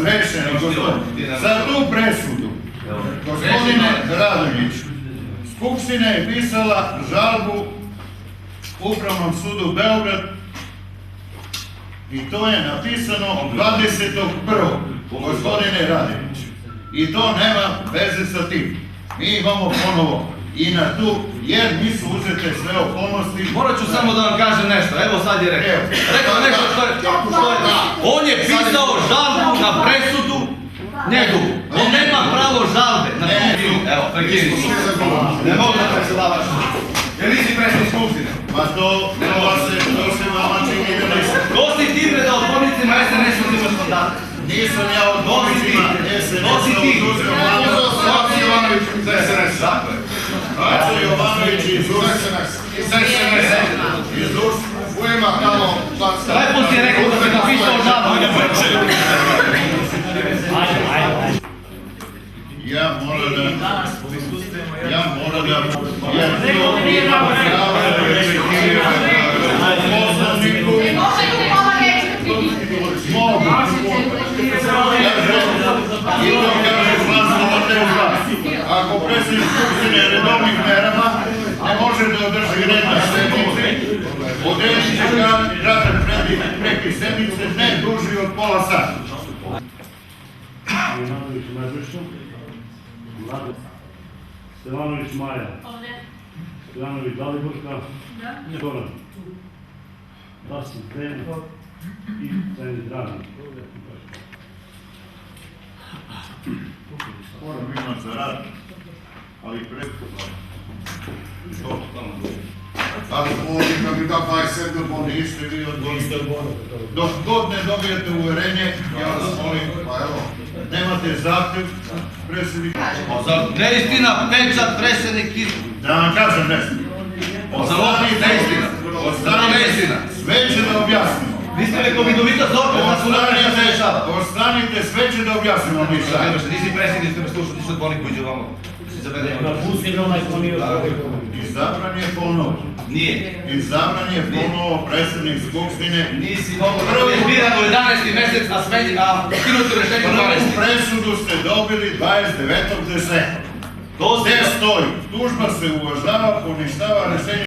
razrešeni, gospodine. Za tu presudu, gospodine Radović, Skupština je pisala žalbu Upravnom sudu Beograd i to je napisano 20.1. gospodine Radović. I to nema veze sa tim. Mi imamo ponovo i na tu, jer nisu uzete sve okolnosti. Morat ću samo da vam kažem nešto, evo sad je rekao. Rekao nešto što je... On je pisao žalbu na presudu njegovu. On nema pravo žalbe na presudu. Evo, prekini. Ne mogu da predsjedavaš. Jer nisi predsjednik Skupštine. Pa to se vama čini da niste. To si ti pred odbornicima SNS-a uzimaš mandate. Nisam ja odbornicima SNS-a uzeo mandate. Vaco Jovanović iz SNS. Tako je. Vaco Jovanović iz SNS. Iz SNS. Iz DUS. Ujema tamo članska. Lepo si je rekao da si napisao žalbu. Ja moram da... Ako predsjednik Skupštine redovnih merama ne može da održi red na sednici, odredit će kratak prekid sednice ne duži od pola sata. Stevanović Maja. Stevanović Daliborka. Goran. Dasin Zen i Seni Dragan. Moram imati za rad, ali prethodno. Ali ovdje kandidat 27. Niste vi odgovorite. Dok god ne dobijete uverenje, ja vas molim, pa evo, nemate zahtev, predsjednik. Neistina, pečat, predsjednik i... Da vam kažem nešto. Ostanite, sve će da objasnimo. Vi ste rekao vidovita zorka da su napravili da se rešava. Ostanite, sve će da objasnimo mi sad. Nisi predsjednik, ste me slušao, ti što odbornik koji će vamo. Izabran je ponovo. Nije. Izabran je ponovo predsjednik Skupštine. Nisi mogo prvi biran u 11. mesec, a skinuti rešenje u 12. Presudu ste dobili 29.10. To Gde stoji? Tužba se uvažava, poništava rešenje.